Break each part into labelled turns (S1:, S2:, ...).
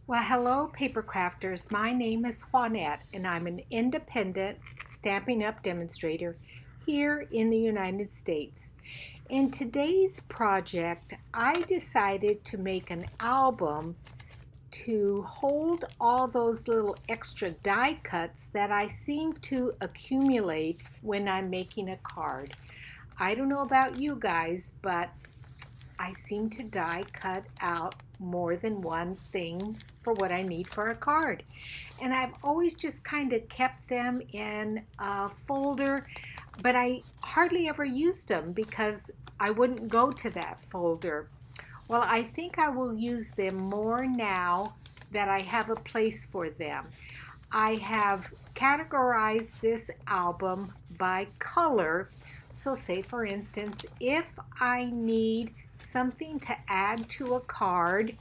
S1: Well, hello, paper crafters. My name is Juanette, and I'm an independent Stampin' Up! Demonstrator here in the United States. In today's project, I decided to make an album to hold all those little extra die cuts that I seem to accumulate when I'm making a card. I don't know about you guys, but I seem to die cut out more than one thing for what I need for a card. And I've always just kind of kept them in a folder, but I hardly ever used them because I wouldn't go to that folder. Well, I think I will use them more now that I have a place for them. I have categorized this album by color. So say for instance, if I need something to add to a card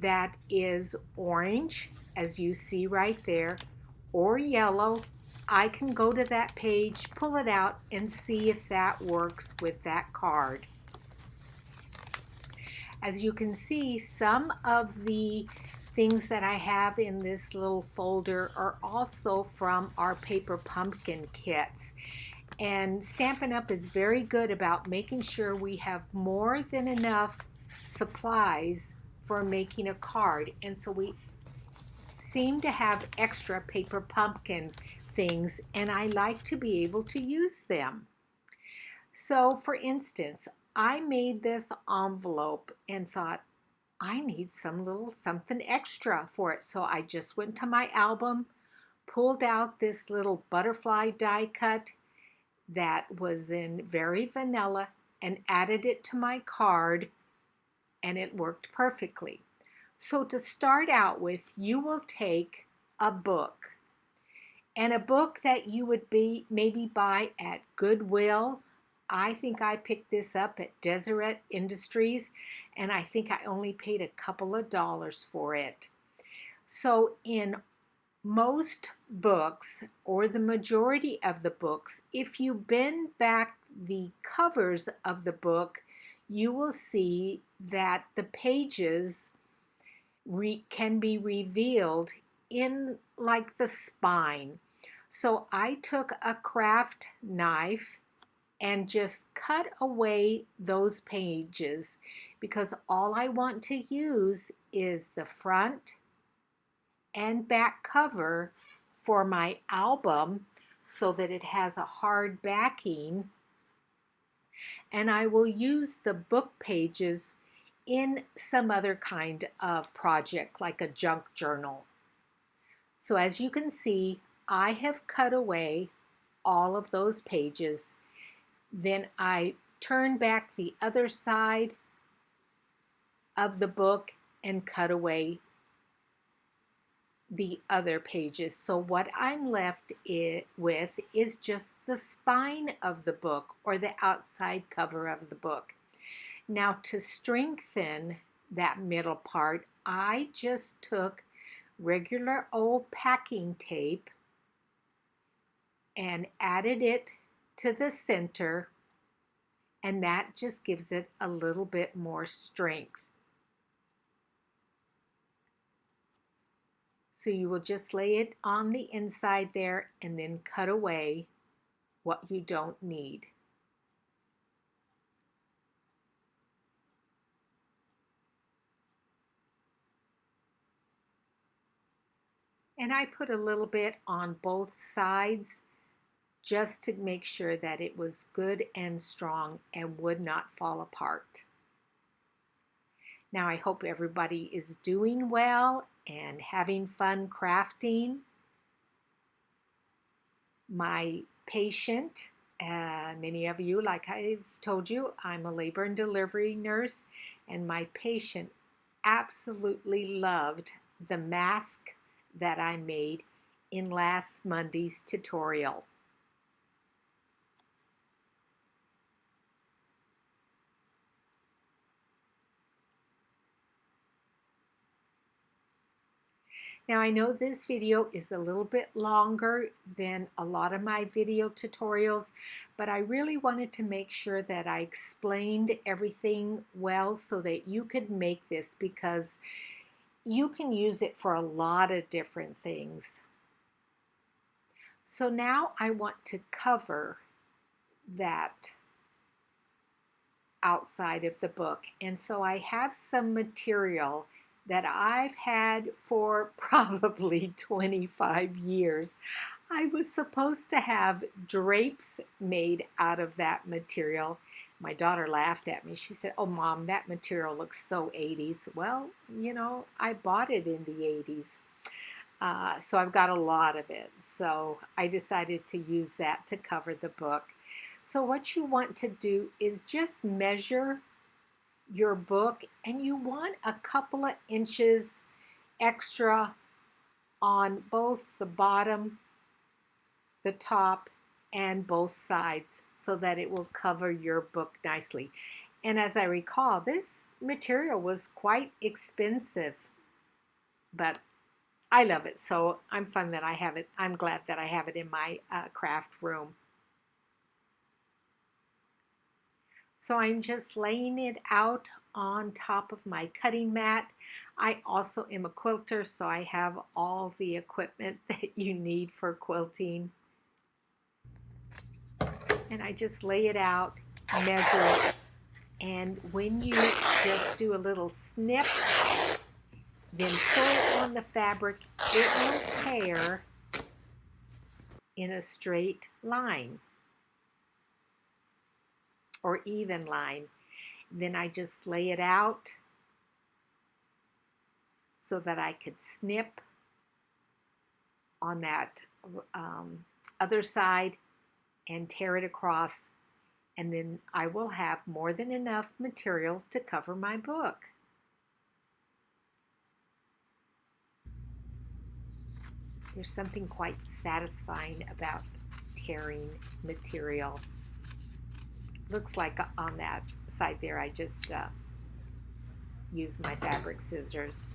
S1: that is orange, as you see right there, or yellow, I can go to that page, pull it out, and see if that works with that card. As you can see, some of the things that I have in this little folder are also from our paper pumpkin kits. And Stampin' Up! Is very good about making sure we have more than enough supplies for making a card. And so we seem to have extra paper pumpkin things, and I like to be able to use them. So for instance, I made this envelope and thought, I need some little something extra for it. So I just went to my album, pulled out this little butterfly die cut that was in very vanilla and added it to my card, and it worked perfectly. So to start out with, you will take a book, and a book that you would be maybe buy at Goodwill. I think I picked this up at Deseret Industries, and I think I only paid a couple of dollars for it. So in most books, or the majority of the books, if you bend back the covers of the book, you will see that the pages can be revealed in like the spine. So I took a craft knife and just cut away those pages because all I want to use is the front and back cover for my album so that it has a hard backing, and I will use the book pages in some other kind of project like a junk journal. So as you can see, I have cut away all of those pages. Then I turn back the other side of the book and cut away the other pages. So what I'm left with is just the spine of the book, or the outside cover of the book. Now to strengthen that middle part, I just took regular old packing tape and added it to the center, and that just gives it a little bit more strength. So you will just lay it on the inside there and then cut away what you don't need. And I put a little bit on both sides just to make sure that it was good and strong and would not fall apart. Now I hope everybody is doing well and having fun crafting. My patient, many of you, like I've told you, I'm a labor and delivery nurse, and my patient absolutely loved the mask that I made in last Monday's tutorial. Now I know this video is a little bit longer than a lot of my video tutorials, but I really wanted to make sure that I explained everything well so that you could make this, because you can use it for a lot of different things. So now I want to cover that outside of the book. And so I have some material that I've had for probably 25 years. I was supposed to have drapes made out of that material. My daughter laughed at me. She said, "Oh, Mom, that material looks so 80s." Well, I bought it in the 80s. So I've got a lot of it. So I decided to use that to cover the book. So what you want to do is just measure your book, and you want a couple of inches extra on both the bottom, the top, and both sides so that it will cover your book nicely. And as I recall, this material was quite expensive, but I love it. So I'm fun that I have it. I'm glad that I have it in my craft room. So I'm just laying it out on top of my cutting mat. I also am a quilter, so I have all the equipment that you need for quilting. And I just lay it out, measure it, and when you just do a little snip, then pull on the fabric, it will tear in a straight line or even line. Then I just lay it out so that I could snip on that other side and tear it across, and then I will have more than enough material to cover my book. There's something quite satisfying about tearing material. Looks like on that side there I just used my fabric scissors.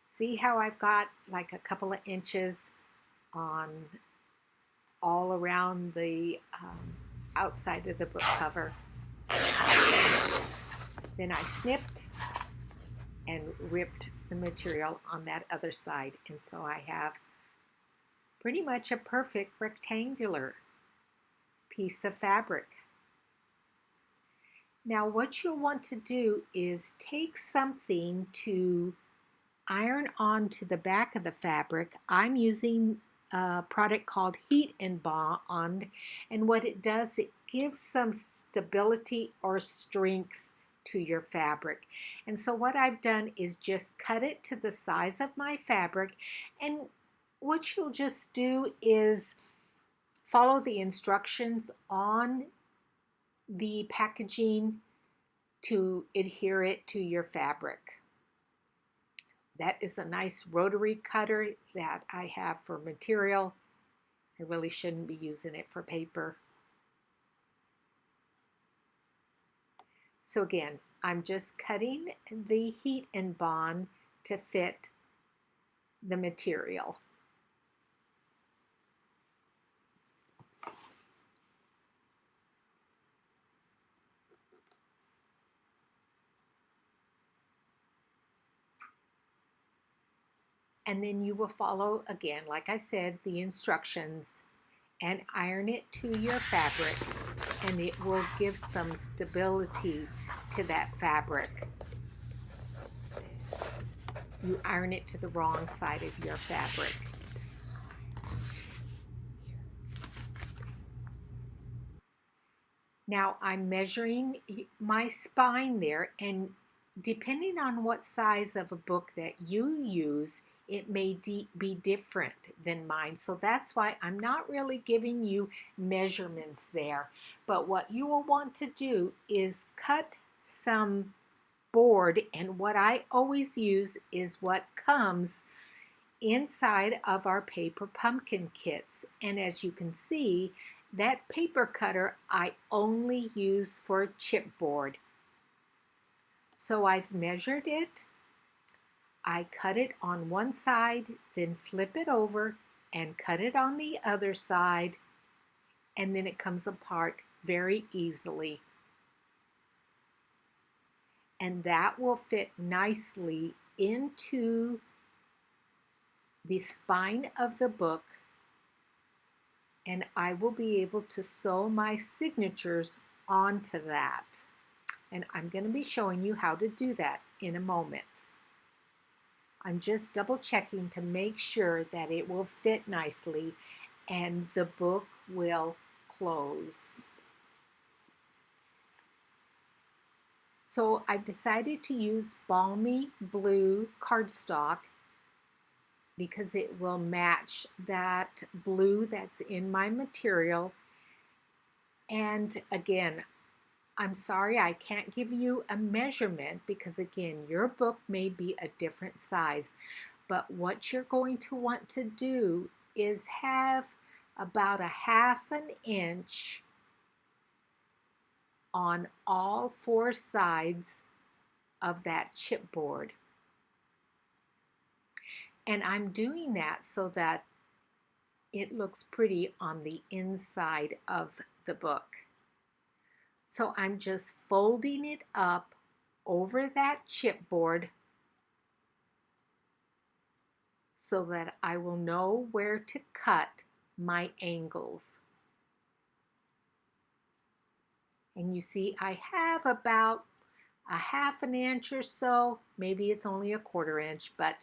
S1: See how I've got like a couple of inches on all around the outside of the book cover. Then I snipped and ripped the material on that other side, and so I have pretty much a perfect rectangular piece of fabric. Now what you'll want to do is take something to iron onto the back of the fabric. I'm using a product called Heat and Bond, and what it does, it gives some stability or strength to your fabric. And so what I've done is just cut it to the size of my fabric, and what you'll just do is follow the instructions on the packaging to adhere it to your fabric. That is a nice rotary cutter that I have for material. I really shouldn't be using it for paper. So again, I'm just cutting the Heat and Bond to fit the material. And then you will follow, again, like I said, the instructions and iron it to your fabric, and it will give some stability to that fabric. You iron it to the wrong side of your fabric. Now I'm measuring my spine there, and depending on what size of a book that you use, it may be different than mine. So that's why I'm not really giving you measurements there. But what you will want to do is cut some board, and what I always use is what comes inside of our paper pumpkin kits. And as you can see, that paper cutter I only use for chipboard. So I've measured it, I cut it on one side, then flip it over and cut it on the other side, and then it comes apart very easily. And that will fit nicely into the spine of the book, and I will be able to sew my signatures onto that. And I'm going to be showing you how to do that in a moment. I'm just double checking to make sure that it will fit nicely and the book will close. So I've decided to use balmy blue cardstock because it will match that blue that's in my material. And again, I'm sorry I can't give you a measurement because again, your book may be a different size, but what you're going to want to do is have about a half an inch on all four sides of that chipboard. And I'm doing that so that it looks pretty on the inside of the book. So I'm just folding it up over that chipboard so that I will know where to cut my angles. And you see I have about a half an inch or so, maybe it's only a quarter inch, but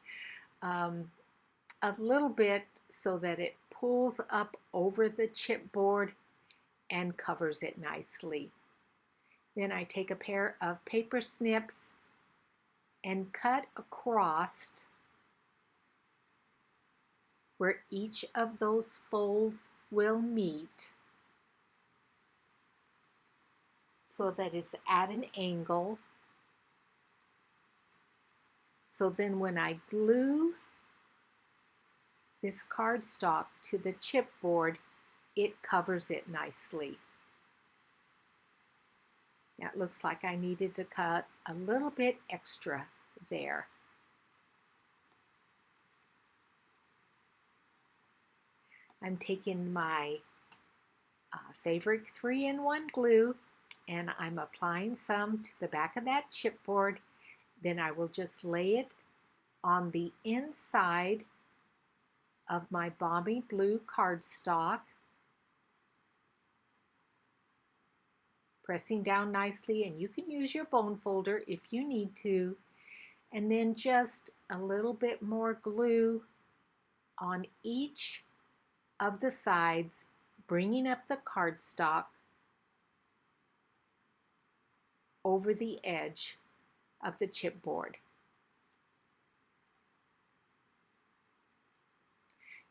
S1: a little bit so that it pulls up over the chipboard and covers it nicely. Then I take a pair of paper snips and cut across where each of those folds will meet so that it's at an angle. So then when I glue this cardstock to the chipboard, it covers it nicely. Now it looks like I needed to cut a little bit extra there. I'm taking my favorite 3-in-1 glue and I'm applying some to the back of that chipboard. Then I will just lay it on the inside of my balmy blue cardstock, pressing down nicely, and you can use your bone folder if you need to, and then just a little bit more glue on each of the sides, bringing up the cardstock over the edge of the chipboard.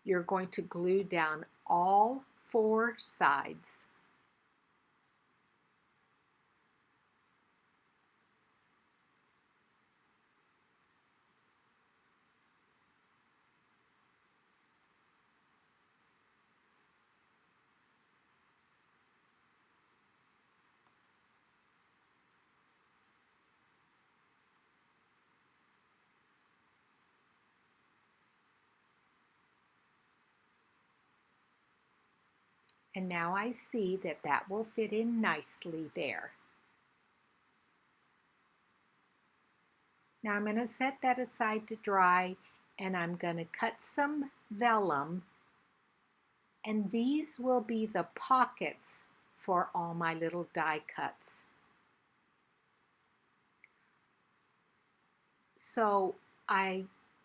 S1: You're going to glue down all four sides. And now I see that that will fit in nicely there. Now I'm going to set that aside to dry, and I'm going to cut some vellum, and these will be the pockets for all my little die cuts. So I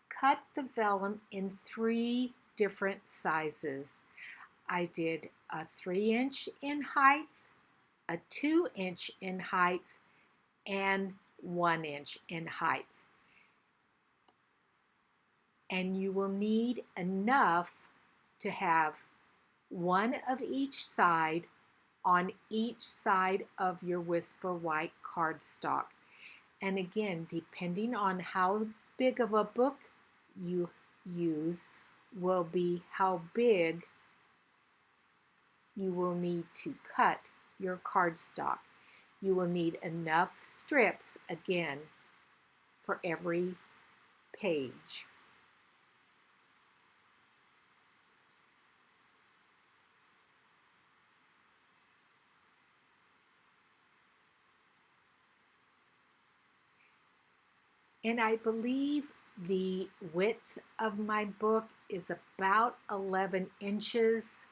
S1: cut the vellum in 3 different sizes. I did a 3-inch in height, a 2-inch in height, and 1-inch in height. And you will need enough to have one of each side on each side of your Whisper White cardstock. And again, depending on how big of a book you use will be how big you will need to cut your cardstock. You will need enough strips, again, for every page. And I believe the width of my book is about 11 inches.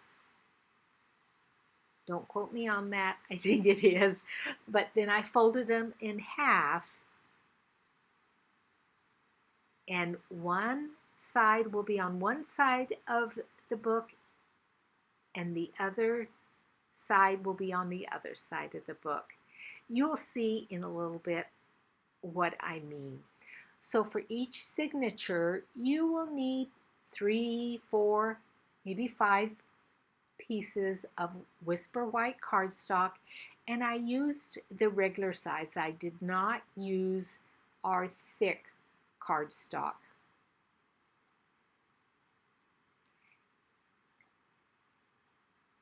S1: Don't quote me on that. I think it is. But then I folded them in half, and one side will be on one side of the book, and the other side will be on the other side of the book. You'll see in a little bit what I mean. So for each signature, you will need 3, 4, maybe 5 pieces of Whisper White cardstock, and I used the regular size. I did not use our thick cardstock.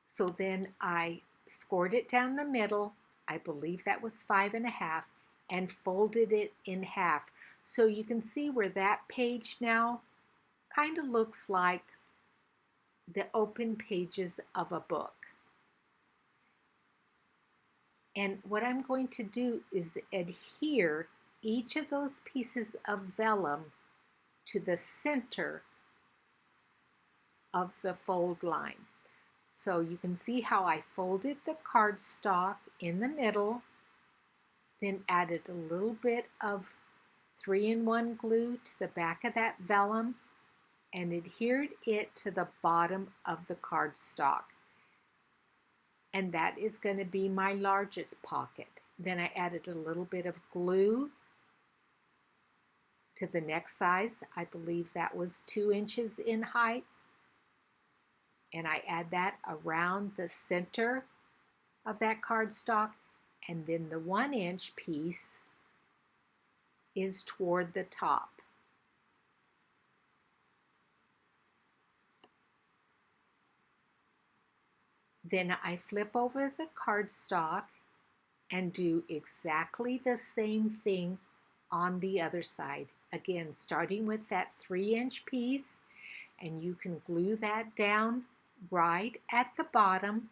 S1: So then I scored it down the middle. I believe that was 5.5, and folded it in half. So you can see where that page now kind of looks like the open pages of a book. And what I'm going to do is adhere each of those pieces of vellum to the center of the fold line. So you can see how I folded the cardstock in the middle, then added a little bit of 3-in-1 glue to the back of that vellum and adhered it to the bottom of the cardstock. And that is going to be my largest pocket. Then I added a little bit of glue to the next size. I believe that was 2 inches in height. And I add that around the center of that cardstock, and then the 1-inch piece is toward the top. Then I flip over the cardstock and do exactly the same thing on the other side. Again, starting with that 3-inch piece, and you can glue that down right at the bottom.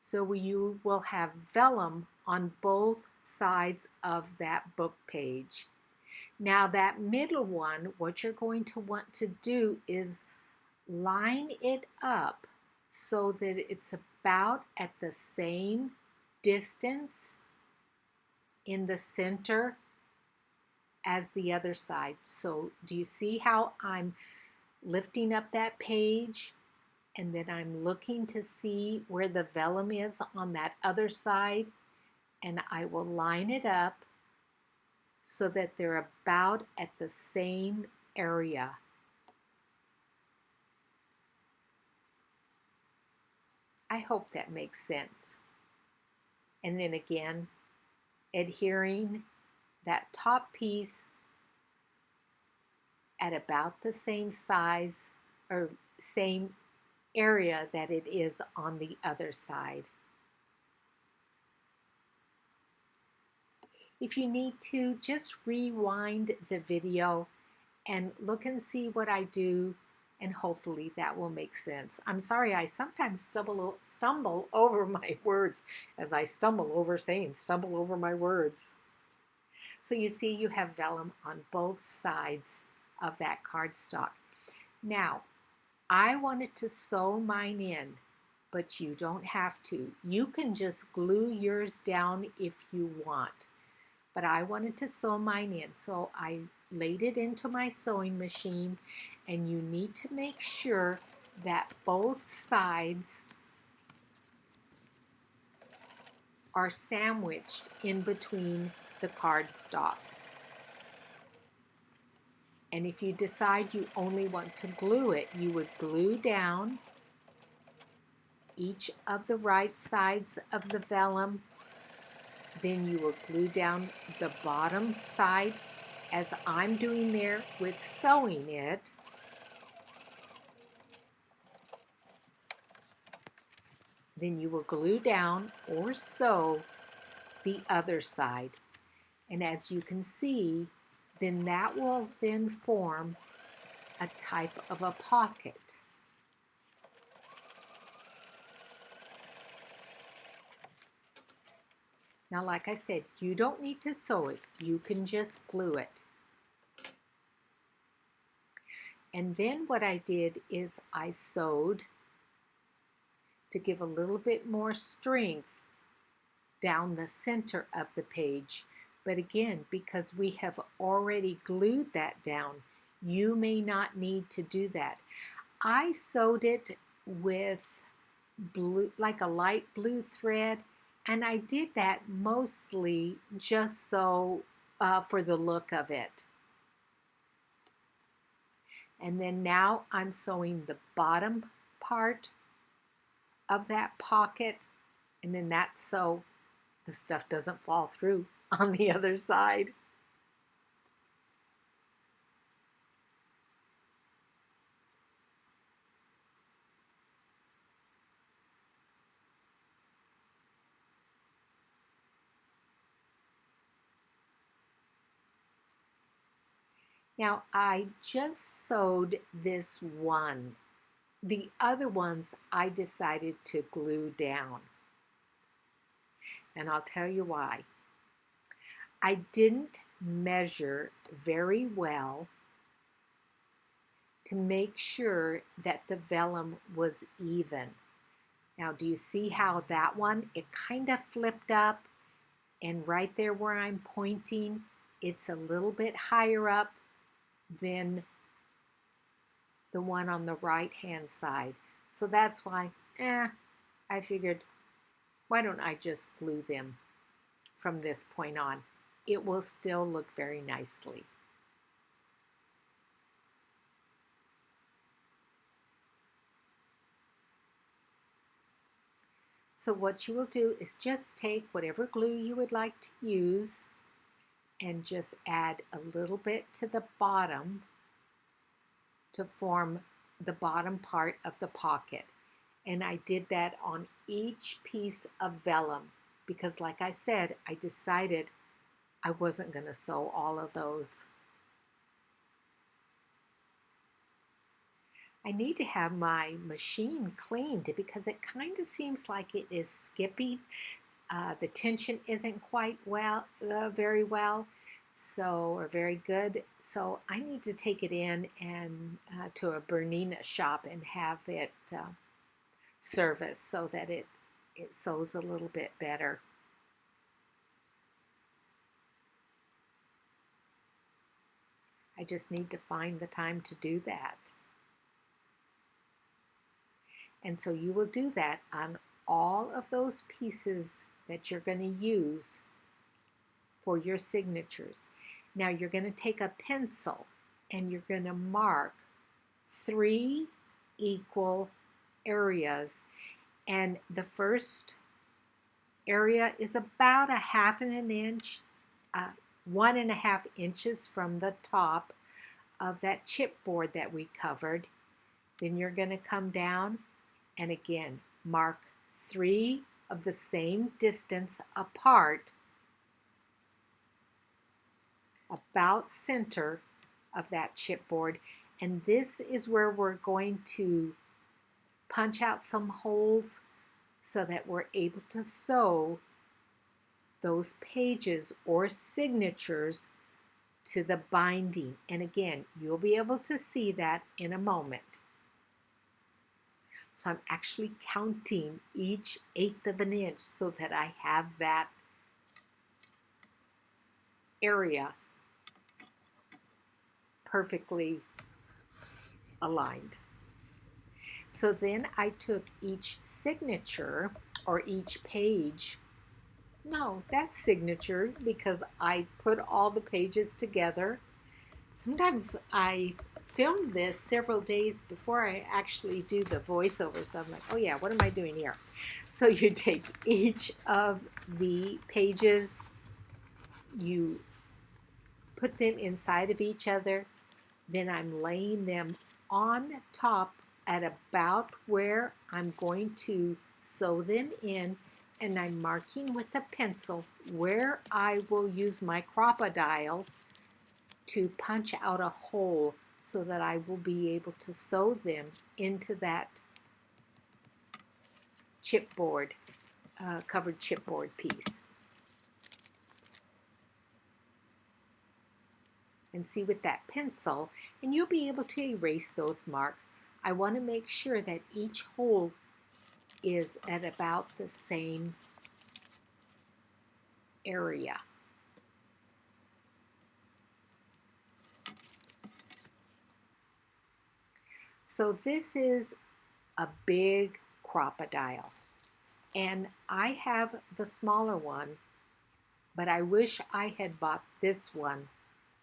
S1: So you will have vellum on both sides of that book page. Now that middle one, what you're going to want to do is line it up so that it's about at the same distance in the center as the other side. So do you see how I'm lifting up that page, and then I'm looking to see where the vellum is on that other side, and I will line it up so that they're about at the same area. I hope that makes sense. And then again, adhering that top piece at about the same size or same area that it is on the other side. If you need to, just rewind the video and look and see what I do, and hopefully that will make sense. I'm sorry, I sometimes stumble over my words as I stumble over my words. So you see you have vellum on both sides of that cardstock. Now, I wanted to sew mine in, but you don't have to. You can just glue yours down if you want. But I wanted to sew mine in, so I laid it into my sewing machine, and you need to make sure that both sides are sandwiched in between the cardstock. And if you decide you only want to glue it, you would glue down each of the right sides of the vellum. Then you will glue down the bottom side as I'm doing there with sewing it. Then you will glue down or sew the other side. And as you can see, then that will then form a type of a pocket. Now, like I said, you don't need to sew it. You can just glue it. And then what I did is I sewed to give a little bit more strength down the center of the page. But again, because we have already glued that down, you may not need to do that. I sewed it with blue, like a light blue thread, and I did that mostly just so for the look of it. And then now I'm sewing the bottom part of that pocket, and then that's so the stuff doesn't fall through on the other side. Now I just sewed this one. The other ones I decided to glue down. And I'll tell you why. I didn't measure very well to make sure that the vellum was even. Now, do you see how that one, it kind of flipped up, and right there where I'm pointing, it's a little bit higher up than the one on the right hand side. So that's why, I figured, why don't I just glue them from this point on? It will still look very nicely. So what you will do is just take whatever glue you would like to use and just add a little bit to the bottom to form the bottom part of the pocket. And I did that on each piece of vellum because, like I said, I decided I wasn't going to sew all of those. I need to have my machine cleaned because it kind of seems like it is skipping. The tension isn't quite very well, or very good. So I need to take it in and to a Bernina shop and have it serviced so that it sews a little bit better. I just need to find the time to do that. And so you will do that on all of those pieces that you're going to use for your signatures. Now you're going to take a pencil and you're going to mark 3 equal areas. And the first area is about 1/2 inch, 1.5 inches from the top of that chipboard that we covered. Then you're going to come down and again mark 3 of the same distance apart, about center of that chipboard. And this is where we're going to punch out some holes so that we're able to sew those pages or signatures to the binding. And again, you'll be able to see that in a moment. So I'm actually counting each 1/8 of an inch so that I have that area perfectly aligned. So then I took each signature or each page. No, that's signature because I put all the pages together. Sometimes I film this several days before I actually do the voiceover. So I'm like, oh yeah, what am I doing here? So you take each of the pages, you put them inside of each other, then I'm laying them on top at about where I'm going to sew them in, and I'm marking with a pencil where I will use my crocodile to punch out a hole so that I will be able to sew them into that chipboard, covered chipboard piece. and see with that pencil, and you'll be able to erase those marks. I want to make sure that each hole is at about the same area. So this is a big crocodile, and I have the smaller one, but I wish I had bought this one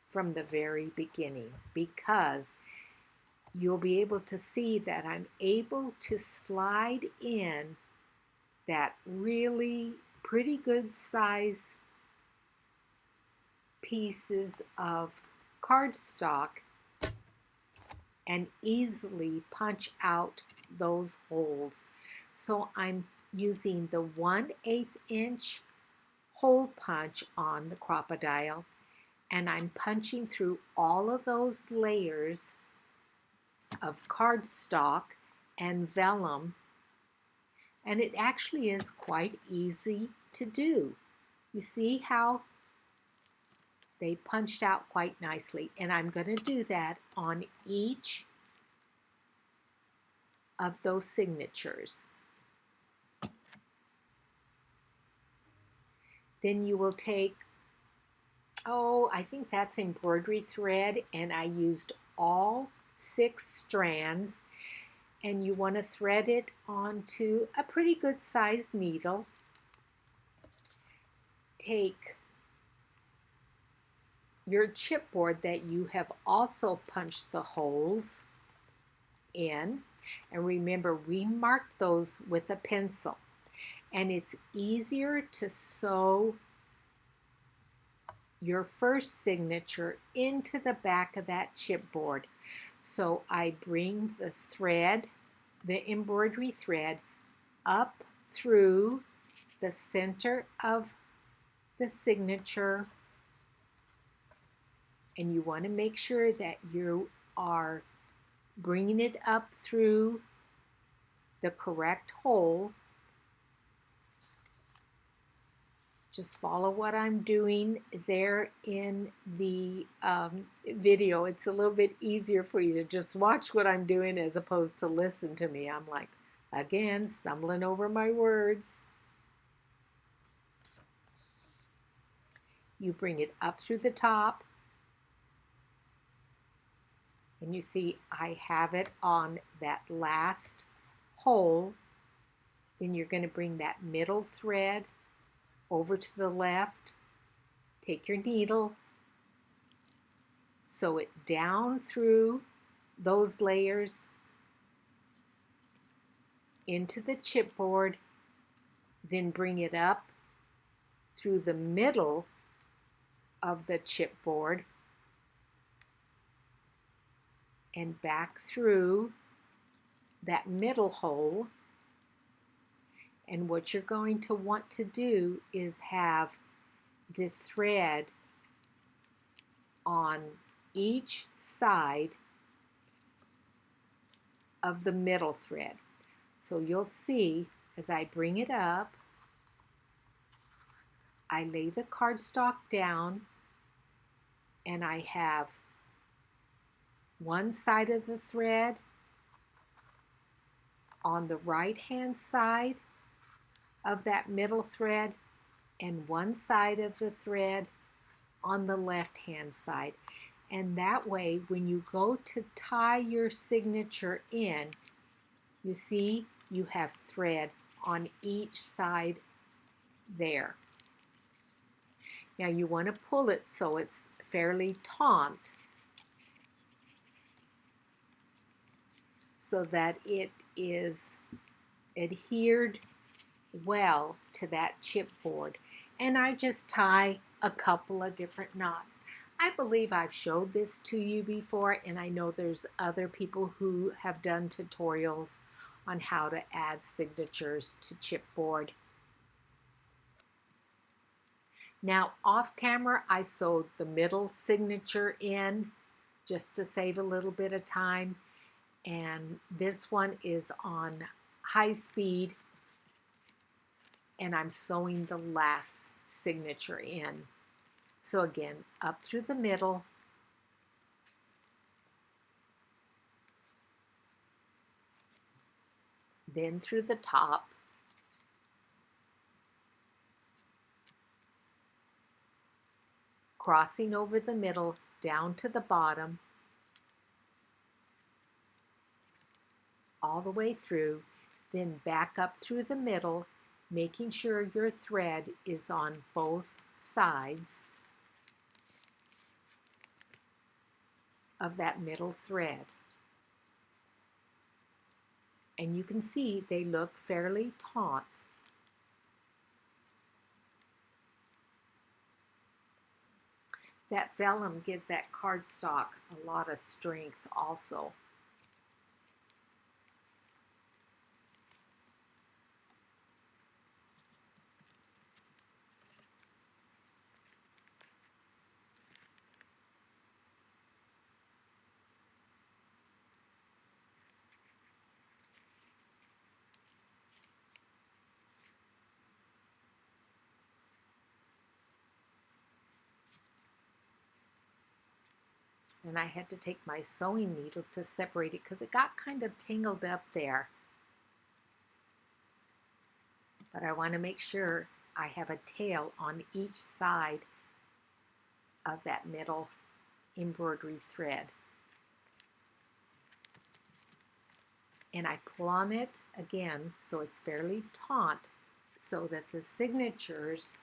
S1: from the very beginning, because you'll be able to see that I'm able to slide in that really pretty good size pieces of cardstock and easily punch out those holes. So I'm using the 1/8 inch hole punch on the crocodile, and I'm punching through all of those layers of cardstock and vellum, and it actually is quite easy to do. You see how they punched out quite nicely, and I'm going to do that on each of those signatures. Then you will take, I think that's embroidery thread, and I used all 6 strands, and you want to thread it onto a pretty good sized needle. Take your chipboard that you have also punched the holes in, and remember, we marked those with a pencil, and it's easier to sew your first signature into the back of that chipboard. So I bring the thread, the embroidery thread, up through the center of the signature, and you want to make sure that you are bringing it up through the correct hole. Just follow what I'm doing there in the video. It's a little bit easier for you to just watch what I'm doing as opposed to listen to me. I'm like, again, stumbling over my words. You bring it up through the top, and you see I have it on that last hole. Then you're going to bring that middle thread over to the left, take your needle, sew it down through those layers into the chipboard, then bring it up through the middle of the chipboard and back through that middle hole. And what you're going to want to do is have the thread on each side of the middle thread. So you'll see as I bring it up, I lay the cardstock down, and I have one side of the thread on the right hand side of that middle thread and one side of the thread on the left hand side. And that way, when you go to tie your signature in, you see you have thread on each side there. Now you want to pull it so it's fairly taut, so that it is adhered well to that chipboard. And I just tie a couple of different knots. I believe I've showed this to you before, and I know there's other people who have done tutorials on how to add signatures to chipboard. Now off camera, I sewed the middle signature in just to save a little bit of time, and this one is on high speed, and I'm sewing the last signature in. So again, up through the middle, then through the top, crossing over the middle down to the bottom, all the way through, then back up through the middle, making sure your thread is on both sides of that middle thread. And you can see they look fairly taut. That vellum gives that cardstock a lot of strength also. And I had to take my sewing needle to separate it because it got kind of tangled up there. But I want to make sure I have a tail on each side of that middle embroidery thread. And I pull on it again so it's fairly taut so that the signatures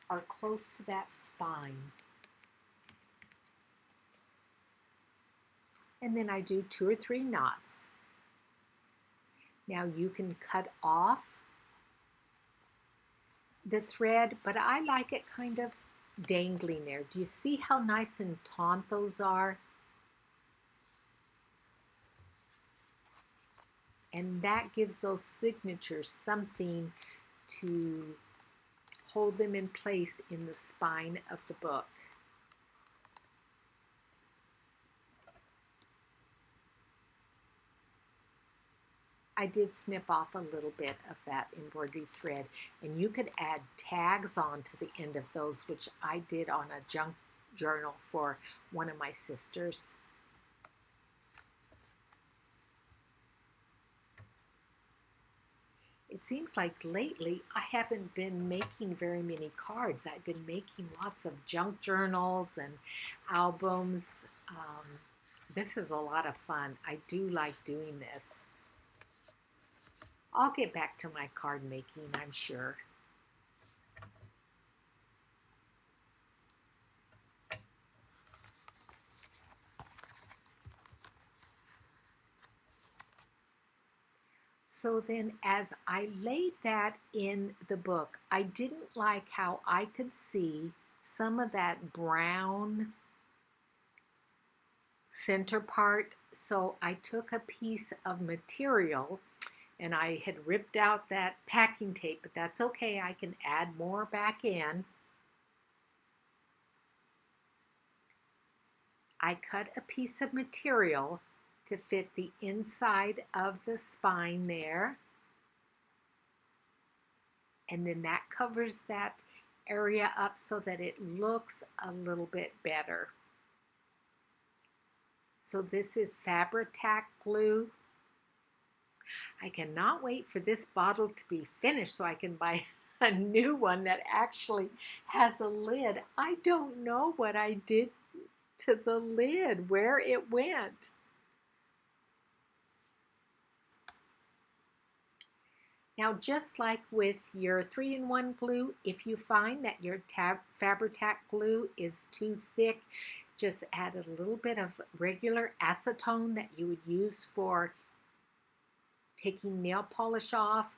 S1: are close to that spine. And then I do 2 or 3 knots. Now you can cut off the thread, but I like it kind of dangling there. Do you see how nice and taut those are? And that gives those signatures something to hold them in place in the spine of the book. I did snip off a little bit of that embroidery thread, and you could add tags on to the end of those, which I did on a junk journal for one of my sisters. It seems like lately I haven't been making very many cards. I've been making lots of junk journals and albums. This is a lot of fun. I do like doing this. I'll get back to my card making, I'm sure. So then as I laid that in the book, I didn't like how I could see some of that brown center part. So I took a piece of material and I had ripped out that packing tape, but that's okay. I can add more back in. I cut a piece of material to fit the inside of the spine there. And then that covers that area up so that it looks a little bit better. So this is Fabri-Tac glue. I cannot wait for this bottle to be finished so I can buy a new one that actually has a lid. I don't know what I did to the lid, where it went. Now, just like with your 3-in-1 glue, if you find that your Fabri-Tac glue is too thick, just add a little bit of regular acetone that you would use for taking nail polish off.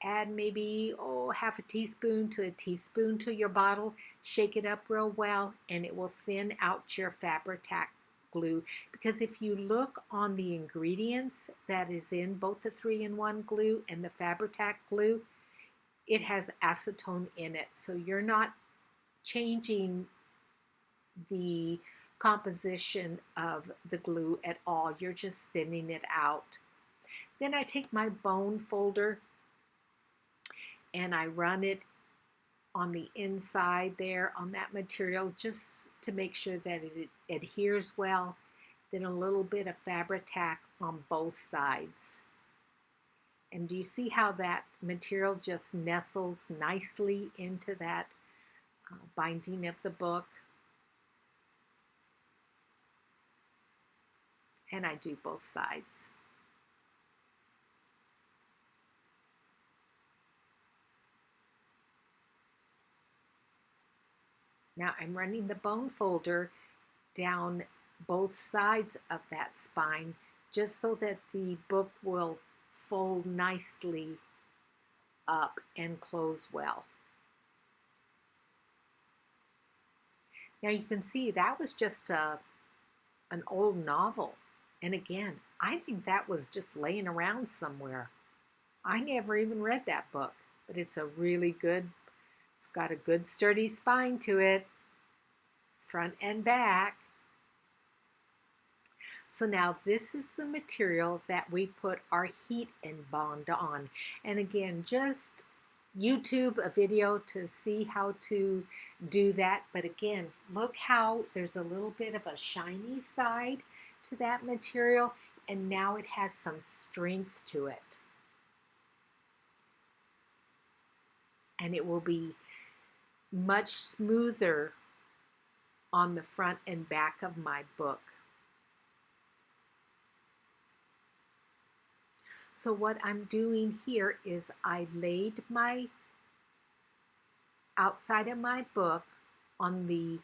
S1: Add maybe half a teaspoon to a teaspoon to your bottle. Shake it up real well and it will thin out your Fabri-Tac glue. Because if you look on the ingredients that is in both the 3-in-1 glue and the Fabri-Tac glue, it has acetone in it. So you're not changing the composition of the glue at all. You're just thinning it out. Then I take my bone folder and I run it on the inside there on that material just to make sure that it adheres well. Then a little bit of Fabri-Tac on both sides. And do you see how that material just nestles nicely into that binding of the book? And I do both sides. Now I'm running the bone folder down both sides of that spine just so that the book will fold nicely up and close well. Now you can see that was just an old novel. And again, I think that was just laying around somewhere. I never even read that book, but it's got a good sturdy spine to it, front and back. So now this is the material that we put our heat and bond on. And again, just YouTube a video to see how to do that. But again, look how there's a little bit of a shiny side to that material, and now it has some strength to it. And it will be much smoother on the front and back of my book. So what I'm doing here is I laid my outside of my book on the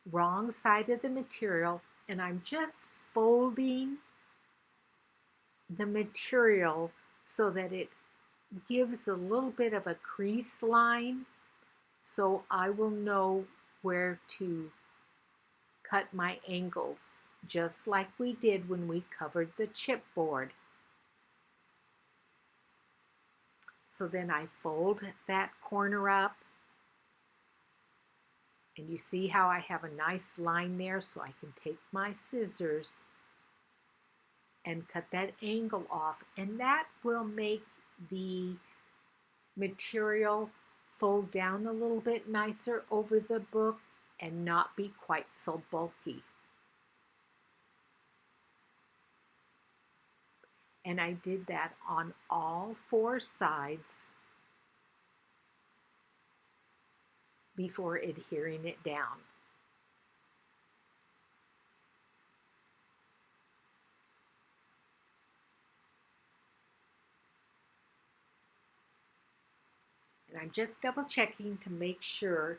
S1: wrong side of the material, and I'm just folding the material so that it gives a little bit of a crease line, so I will know where to cut my angles, just like we did when we covered the chipboard. So then I fold that corner up, and you see how I have a nice line there, so I can take my scissors and cut that angle off, and that will make the material fold down a little bit nicer over the book and not be quite so bulky. And I did that on all four sides before adhering it down. And I'm just double checking to make sure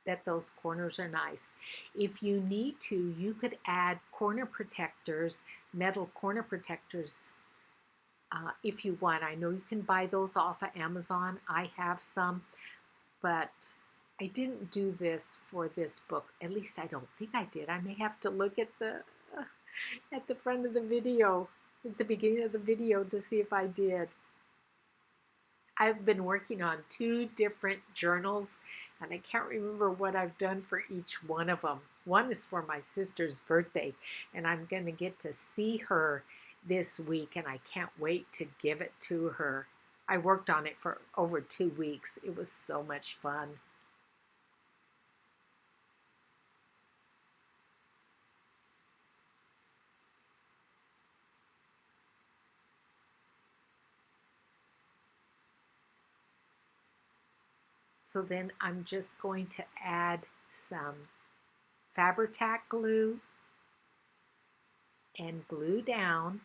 S1: that those corners are nice. If you need to, you could add corner protectors, metal corner protectors, if you want. I know you can buy those off of Amazon. I have some, but I didn't do this for this book. At least I don't think I did. I may have to look at the front of the video, at the beginning of the video, to see if I did. I've been working on 2 different journals, and I can't remember what I've done for each one of them. One is for my sister's birthday, and I'm going to get to see her this week, and I can't wait to give it to her. I worked on it for over 2 weeks. It was so much fun. So then I'm just going to add some Fabri-Tac glue and glue down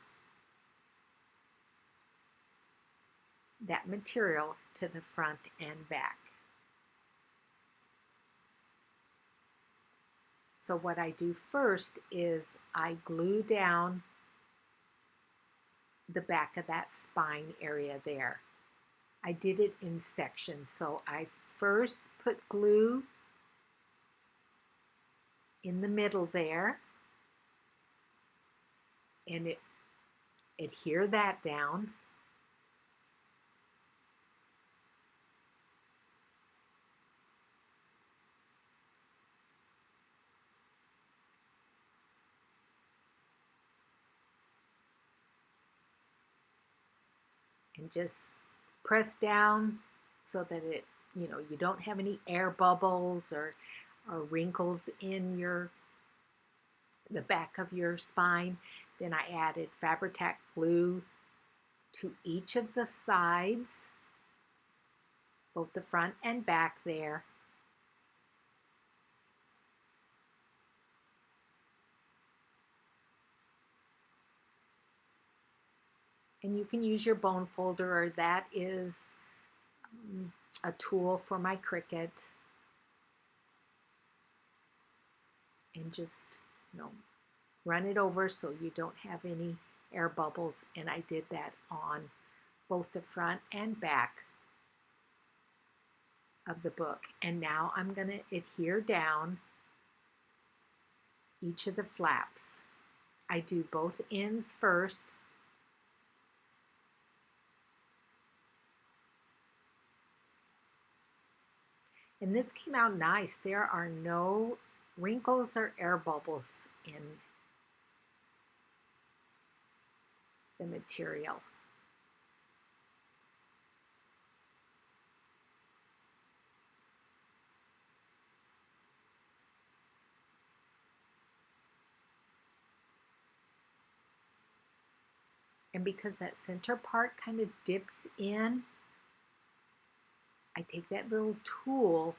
S1: that material to the front and back. So what I do first is I glue down the back of that spine area there. I did it in sections, so I first put glue in the middle there, and adhere that down. And just press down so that you don't have any air bubbles or wrinkles in the back of your spine. Then I added Fabri-Tac glue to each of the sides, both the front and back there. And you can use your bone folder, or that is a tool for my Cricut. And just, run it over so you don't have any air bubbles. And I did that on both the front and back of the book. And now I'm going to adhere down each of the flaps. I do both ends first. And this came out nice. There are no wrinkles or air bubbles in the material. And because that center part kind of dips in, I take that little tool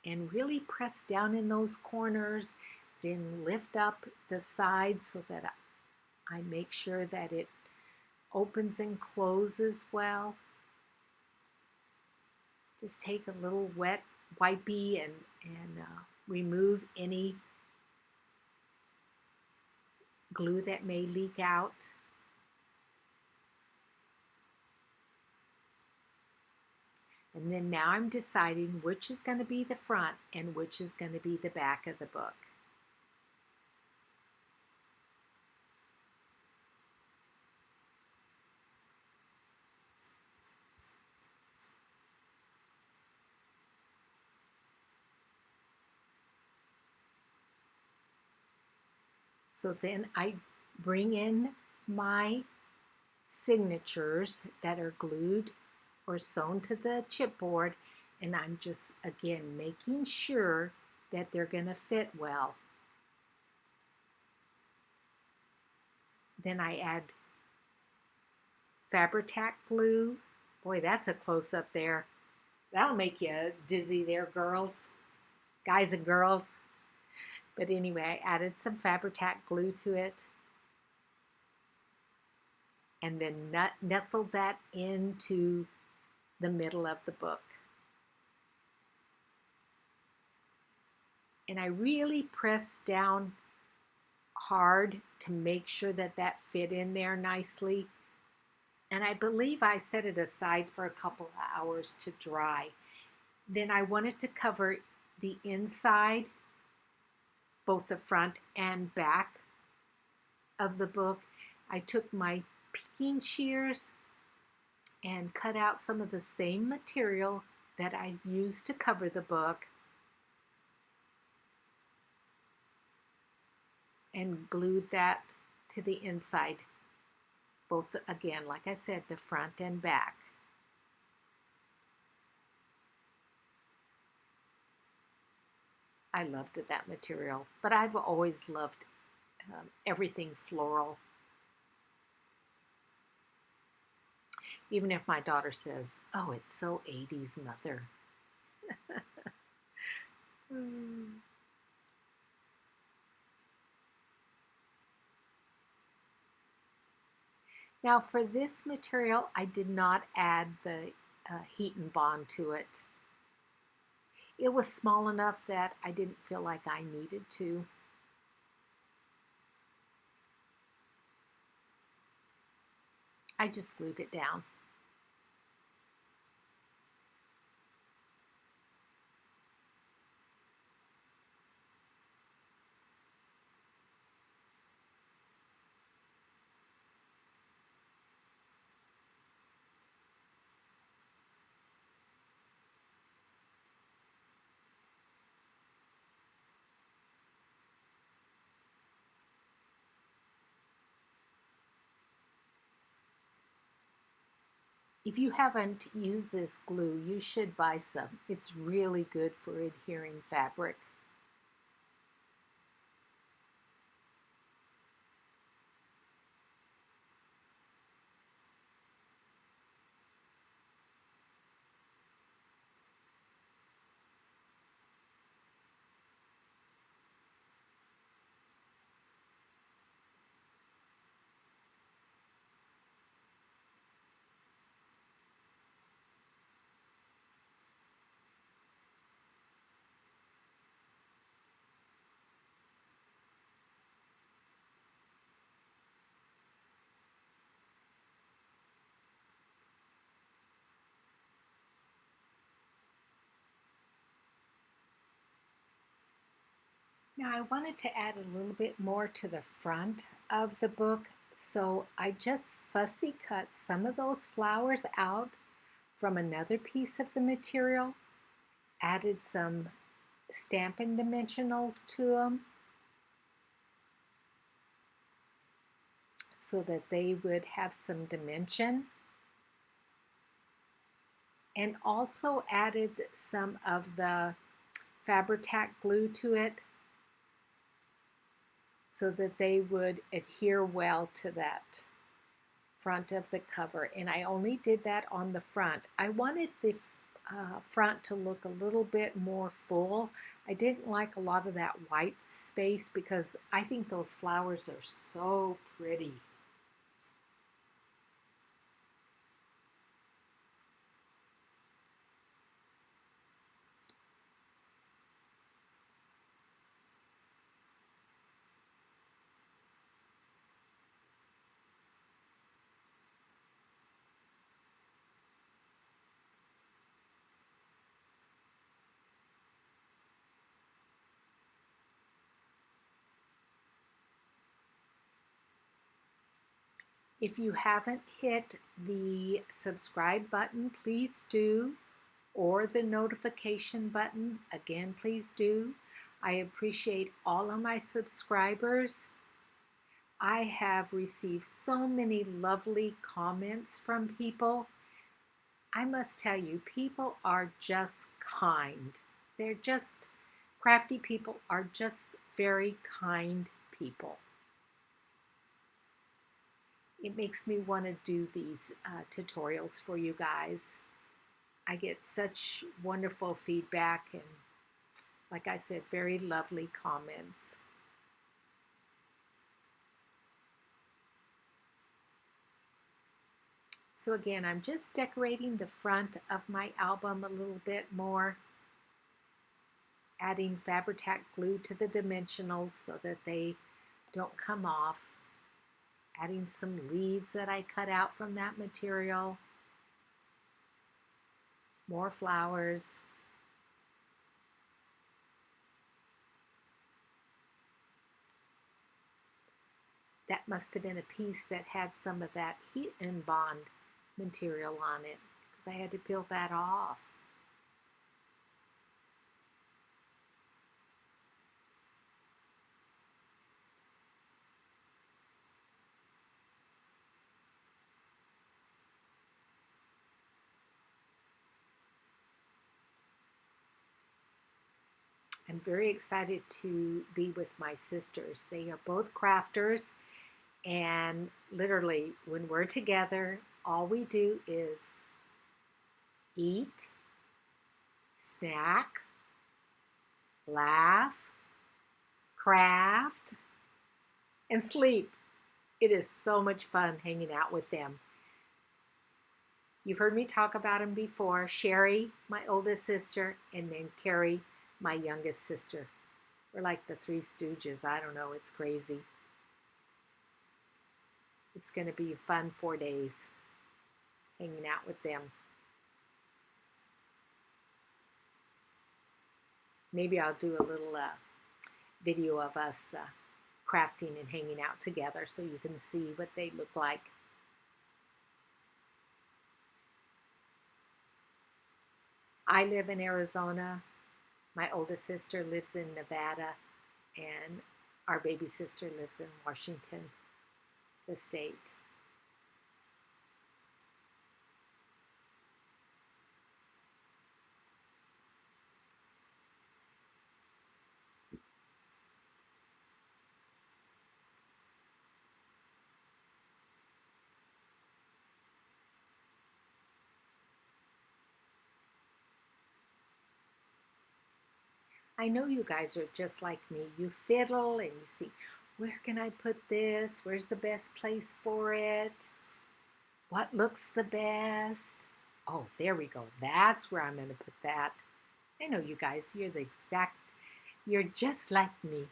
S1: and really press down in those corners, then lift up the sides so that I make sure that it opens and closes well. Just take a little wet wipey and remove any glue that may leak out. And then now I'm deciding which is going to be the front and which is going to be the back of the book. So then I bring in my signatures that are glued or sewn to the chipboard, and I'm just, again, making sure that they're going to fit well. Then I add Fabri-Tac glue. Boy, that's a close-up there. That'll make you dizzy there, girls. Guys and girls. But anyway, I added some Fabri-Tac glue to it. And then nestled that into the middle of the book. And I really pressed down hard to make sure that that fit in there nicely. And I believe I set it aside for a couple of hours to dry. Then I wanted to cover the inside, both the front and back of the book. I took my picking shears and cut out some of the same material that I used to cover the book and glued that to the inside, both, again, like I said, the front and back. I loved that material, but I've always loved everything floral. Even if my daughter says, "Oh, it's so 80s, Mother." Now for this material, I did not add the heat and bond to it. It was small enough that I didn't feel like I needed to. I just glued it down. If you haven't used this glue, you should buy some. It's really good for adhering fabric. Now I wanted to add a little bit more to the front of the book, so I just fussy cut some of those flowers out from another piece of the material, added some Stampin' Dimensionals to them so that they would have some dimension, and also added some of the Fabri-Tac glue to it so that they would adhere well to that front of the cover. And I only did that on the front. I wanted the front to look a little bit more full. I didn't like a lot of that white space because I think those flowers are so pretty. If you haven't hit the subscribe button, please do, or the notification button, again, please do. I appreciate all of my subscribers. I have received so many lovely comments from people. I must tell you, people are just kind. They're just, crafty people are just very kind people. It makes me want to do these tutorials for you guys. I get such wonderful feedback and, like I said, very lovely comments. So again, I'm just decorating the front of my album a little bit more, adding Fabri-Tac glue to the dimensionals so that they don't come off, adding some leaves that I cut out from that material, more flowers. That must have been a piece that had some of that heat and bond material on it because I had to peel that off. I'm very excited to be with my sisters. They are both crafters, and literally, when we're together, all we do is eat, snack, laugh, craft, and sleep. It is so much fun hanging out with them. You've heard me talk about them before. Sherry, my oldest sister, and then Carrie, my youngest sister. We're like the Three Stooges. I don't know. It's crazy. It's going to be a fun 4 days hanging out with them. Maybe I'll do a little video of us crafting and hanging out together so you can see what they look like. I live in Arizona. My oldest sister lives in Nevada, and our baby sister lives in Washington, the state. I know you guys are just like me. You fiddle and you see, where can I put this? Where's the best place for it? What looks the best? Oh, there we go. That's where I'm going to put that. I know you guys, you're just like me.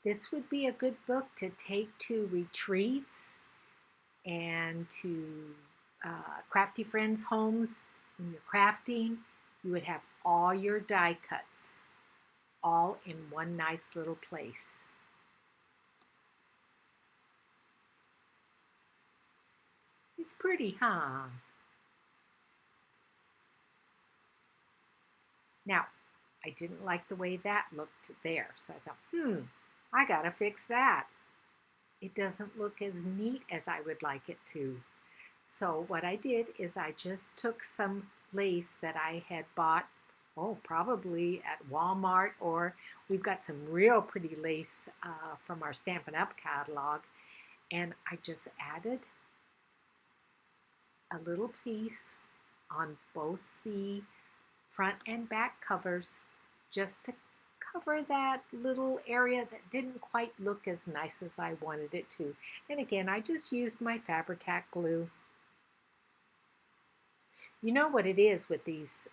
S1: This would be a good book to take to retreats and to crafty friends' homes. When you're crafting, you would have all your die cuts all in one nice little place. It's pretty, huh? Now, I didn't like the way that looked there, so I thought, I gotta fix that. It doesn't look as neat as I would like it to. So what I did is I just took some lace that I had bought, probably at Walmart, or we've got some real pretty lace from our Stampin' Up! Catalog, and I just added a little piece on both the front and back covers just to cover that little area that didn't quite look as nice as I wanted it to. And again, I just used my Fabri-Tac glue. You know what it is with these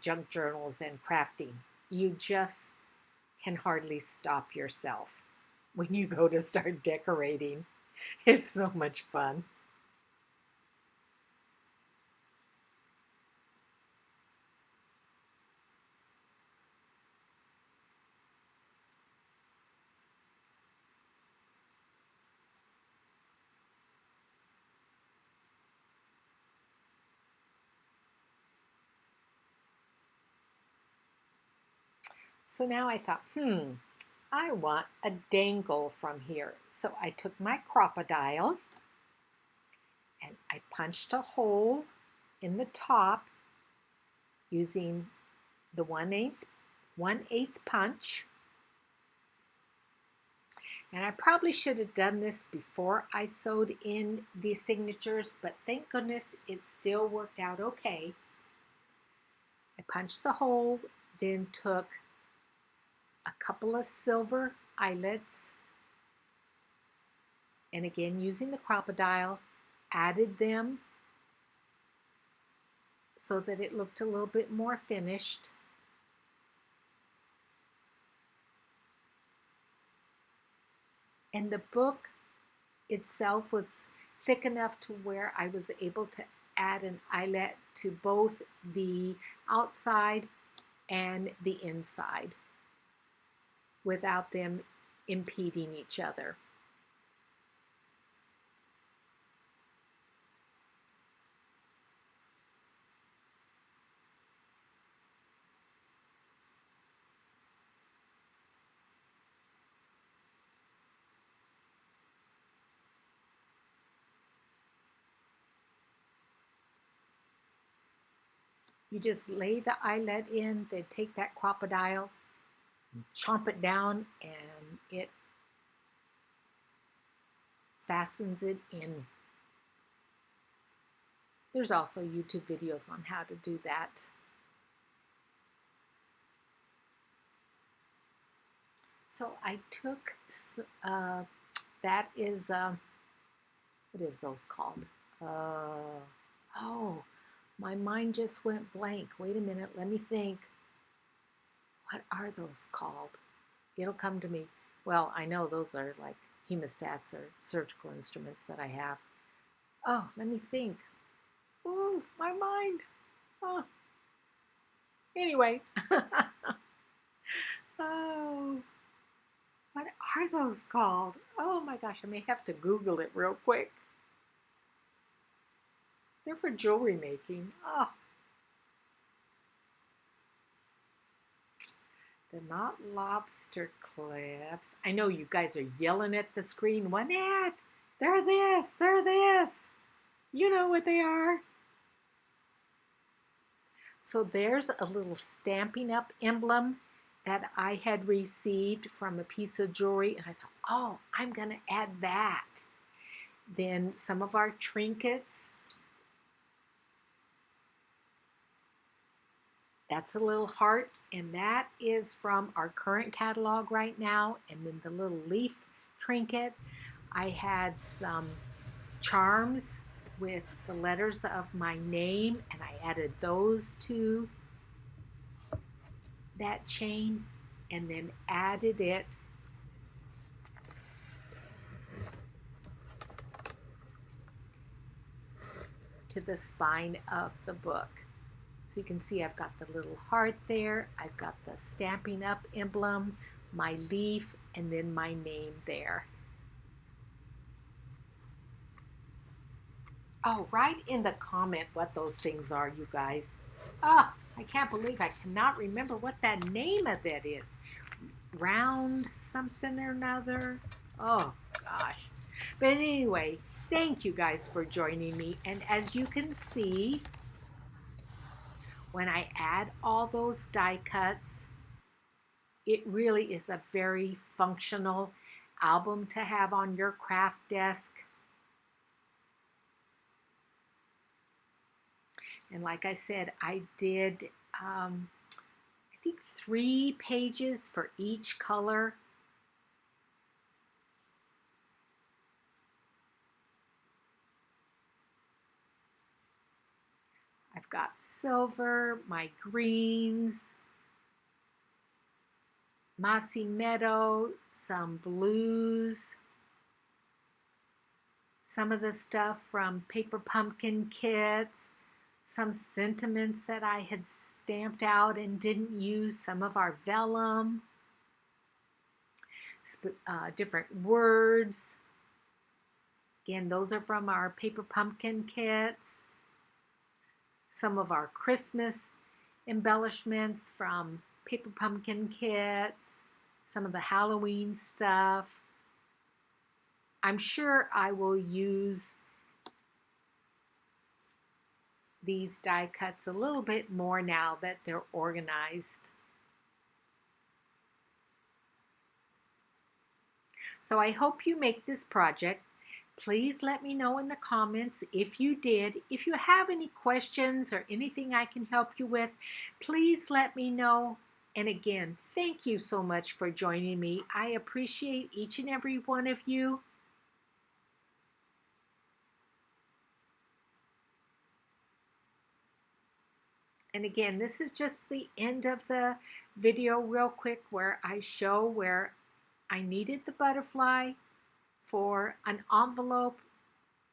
S1: junk journals and crafting. You just can hardly stop yourself when you go to start decorating. It's so much fun. So now I thought, I want a dangle from here. So I took my crocodile and I punched a hole in the top using the 1/8 punch. And I probably should have done this before I sewed in the signatures, but thank goodness it still worked out okay. I punched the hole, then took a couple of silver eyelets, and again using the crocodile, added them so that it looked a little bit more finished. And the book itself was thick enough to where I was able to add an eyelet to both the outside and the inside without them impeding each other. You just lay the eyelet in, then take that crocodile, chomp it down, and it fastens it in. There's also YouTube videos on how to do that. So I took, that is, what is those called? Oh, my mind just went blank. Wait a minute, let me think. What are those called? It'll come to me. Well, I know those are like hemostats or surgical instruments that I have. Oh, let me think. Oh, my mind. Oh. Anyway. Oh, what are those called? Oh my gosh, I may have to Google it real quick. They're for jewelry making. Oh. They're not lobster clips. I know you guys are yelling at the screen. Juanette, they're this, they're this. You know what they are. So there's a little Stampin' Up! Emblem that I had received from a piece of jewelry. And I thought, oh, I'm going to add that. Then some of our trinkets. That's a little heart, and that is from our current catalog right now. And then the little leaf trinket, I had some charms with the letters of my name, and I added those to that chain, and then added it to the spine of the book. So you can see I've got the little heart there, I've got the Stampin' Up emblem, my leaf, and then my name there. Oh, write in the comment what those things are, you guys. Ah, I can't believe I cannot remember what that name of it is. Round something or another. Oh, gosh. But anyway, thank you guys for joining me. And as you can see, when I add all those die cuts, it really is a very functional album to have on your craft desk. And like I said, I did, I think 3 pages for each color. I've got silver, my greens, mossy meadow, some blues, some of the stuff from paper pumpkin kits, some sentiments that I had stamped out and didn't use, some of our vellum, different words. Again, those are from our paper pumpkin kits. Some of our Christmas embellishments from paper pumpkin kits, some of the Halloween stuff. I'm sure I will use these die cuts a little bit more now that they're organized. So I hope you make this project. Please let me know in the comments if you did. If you have any questions or anything I can help you with, please let me know. And again, thank you so much for joining me. I appreciate each and every one of you. And again, this is just the end of the video real quick where I show where I needed the butterfly for an envelope,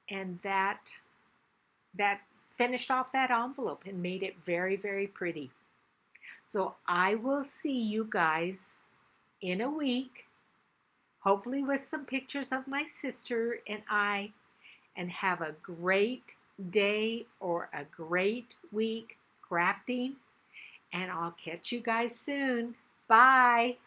S1: and that finished off that envelope and made it very, very pretty. So I will see you guys in a week, hopefully with some pictures of my sister and I, and have a great day or a great week crafting, and I'll catch you guys soon. Bye.